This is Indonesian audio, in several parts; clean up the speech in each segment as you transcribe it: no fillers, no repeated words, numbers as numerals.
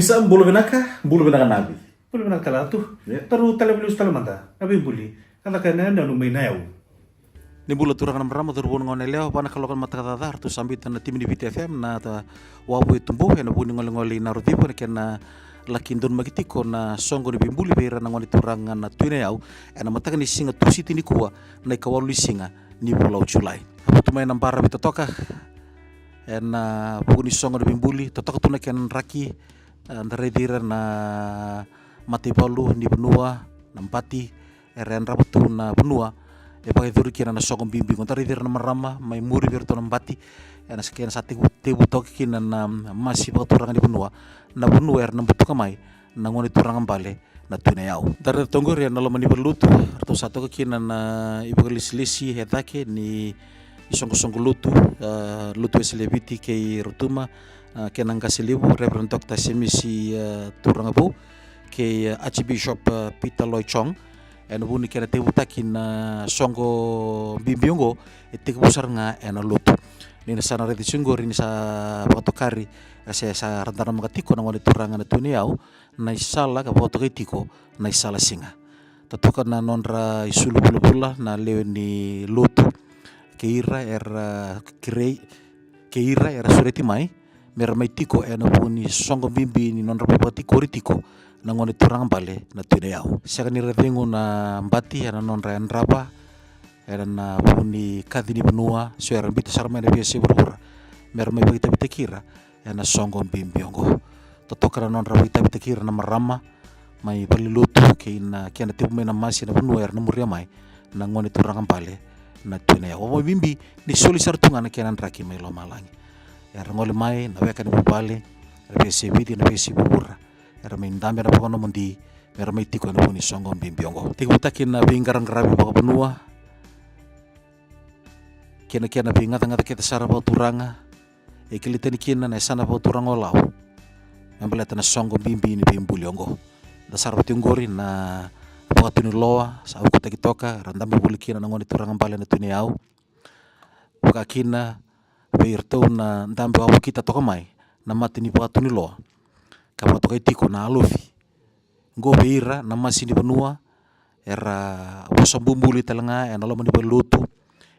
Isa bulu benaka nabi. Bulu benaka tala tu. Ya. Taru tala bulu tala manta. Abi buli. Kata kana na numay na yaw. Ni bula turangan marama turbun ngone leo pana kalokan mata kata tu sambit na tim di VTFM na ta wabu tumbu na buni ngoli na rutipo na kena lakindon magitiko na songo ni bimbuli beira na ngoni turangan na tuine yau na mata ni singa tusiti ni kuwa na ikawalu singa ni bulau Julai. Apu tumai na bara bitotoka na buni songo ni bimbuli totoka tuna ken raki ndaredira na matipalu ni benua na mpati eren rabutu na benua pakai turi kira na sokong bimbing kontari dir na marama mai muri bir to nambati na sekian sati tebu tok kina na masih paturangan di benua na benua er nambutu kamai na ngoni turangan bale na tuna yau dar tonggor ya na lomani berlutu atau satu kina na ibu lisi hetake ni isong lutu lutu selebiti ke rutuma kenang kasilibu Reverend Dr. Semisi Turangabu ke Archbishop Peter Lloyd Chong ena buni kena tebu takin songo bimbiongo etik busar nga ena lutu nina sana reti sunggor ini sa bakatokari sa rantana makatiko na ngoni turangan tu niau na isala ka bakatokitiko na isala singa totoka na nonra isulu bula na leo ni lutu keira era keira era sureti mai mera mai tiko ena buni songo bimbi ni nonra bakatiko ritiko na ngoni turang bale na tuine yau saka ni revengu na mbati ana non ran rapa era na buni kadini benua so era bita sarma na biasa berbura mer mai bita kira ana songo bimbiongo totoka non ra bita kira na marama mai balilutu ke ina kiana tibu mai na masi na benua era na muria mai na ngoni turang bale na tuine yau o bimbi ni soli sartunga na kiana raki mai lo malangi era ngoli mai na weka ni bale biasa bidi na biasa berbura era main dambe na pakono mundi era mai tiko na buni songo bimbiongo tiku takin na bingarang karabi baka benua kena bingata kita sara pa turanga ekilitani kina na sana pa turango lau membelata na songo bimbi ni bimbuliongo da sara pa tinggori na baka tuni loa sa uku takitoka randambe buli kina na ngoni turanga bale na tuni au baka kina beirtau na dambe wabu kita toka mai na mati ni baka tuni loa kapa tokai tiko na alufi go beira na masini benua era bosa bumbuli talanga ena lo mani belutu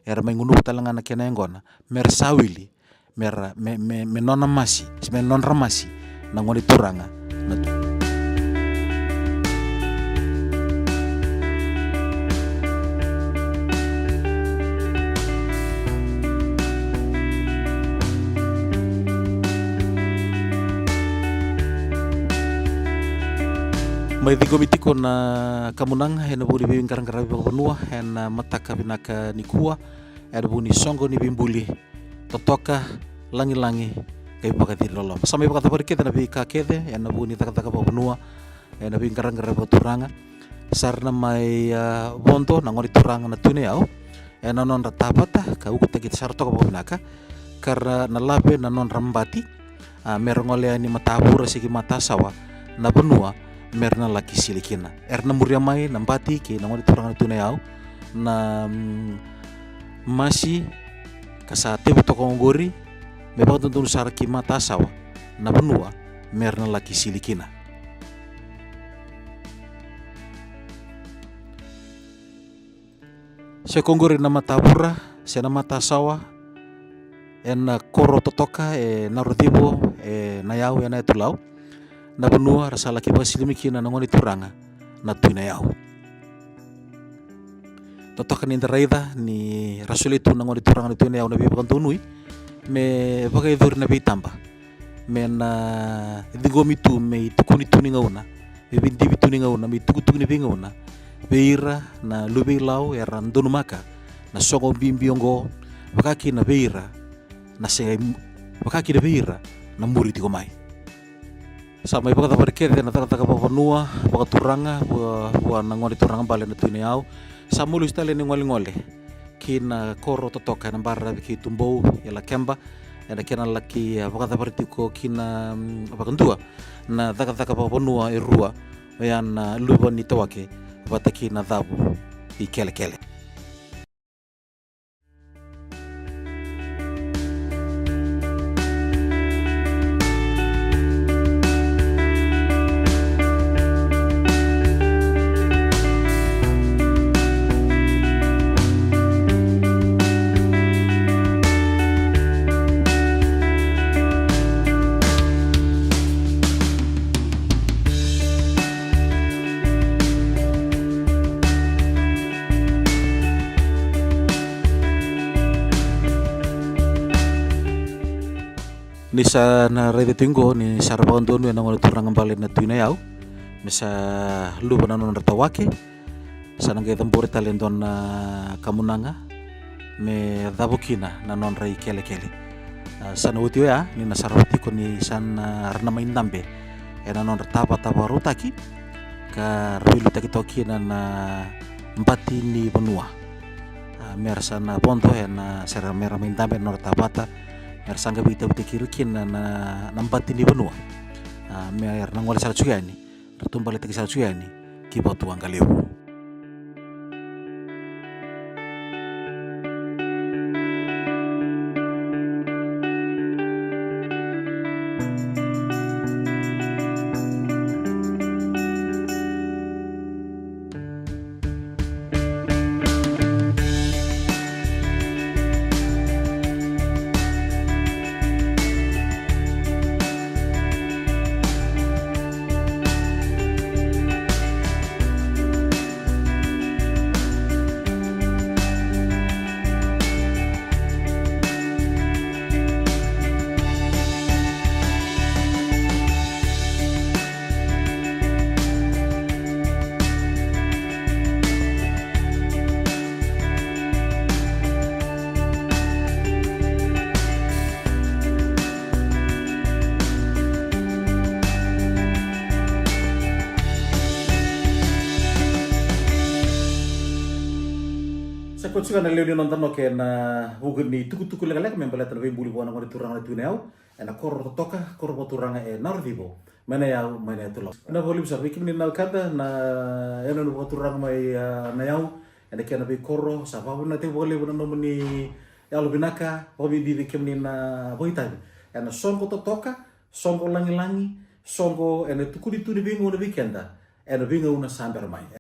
era mengunu talanga na kena ngona mer sawili mer me nona masi me non ramasi na ngoni turanga na mai tigo mitiko na kamunang hena buni bingkarang karabi baka benua hena mataka binaka nikua hena buni songo ni bimbuli totoka langi kai baka tirolo sampai baka tapari kita na bika kede hena buni taka baka benua hena bingkarang karabi baka turanga sarna mai bonto na ngoni turanga na tune au hena non ratapata ka uku takit sarto ka baka binaka karena na labe na non rambati merongole ni matabura sigi matasawa na benua merna laki silikina erna muria mai nambati ke nangoni turang tu yau na masih kasate butokong gori mebang tuntun saraki mata sawa na benua merna laki silikina sekongori na matabura sena mata sawa en koro totoka narutibo na yau na tulau na benua rasa laki basilimiki na ngoni turanga na tuina yau totoka ni ndaraida ni rasulitu na ngoni turanga na tuina yau na bibakan tunui me bagai dur na bitamba me na digomitu me tukuni tuni ngauna me binti bituni ngauna me tukuni bingauna beira na lubi lau era ndunu maka na sogo bimbiongo bakaki na beira na sengai bakaki na beira na muri tikomai sama ibu kata berkede na taka baka benua baka turanga buat nangoli turanga bale na tuini au samulu istale ni ngole kina koro totoka na barra ki tumbou yala kemba yana kena laki baka kata bertiko kina baka ndua na taka baka benua irua yan luba ni tawake bataki na dhabu ikele Ni sa na rede tinggo ni sarabang dono na ngol turang ngambale na tuina yau. Misa lupa na non ratawake. Sa nangge tambore talendon na kamunanga me dabukina na non rai kele. Sana utio ya ni na sarabati ko ni san arna maindambe. Na non ratapa rutaki ka rilu takitoki na empati ni benua. Merasa na ponto na sera mera maindambe non ratapata. Sangga bita kirikin na nampati ni benua. Mer nangwala sala tsuyani. Ratumbale taki sala tsuyani. Kipa tuang kaliu. Sakot suka na leo nonton no ke na hugun ni tuku lega membala tan buli bona ngori turang na tunau na korro toka korro turang narvivo mana yau mana tulo na volim sa bikin ni na kata na no turang mai na yau na ke na bi korro sa ba na te vole bona no ni ya lo binaka hobi di bikin ni na boita na songo toka songo langi songo tuku di bingo na bikenda na bingo una sambar mai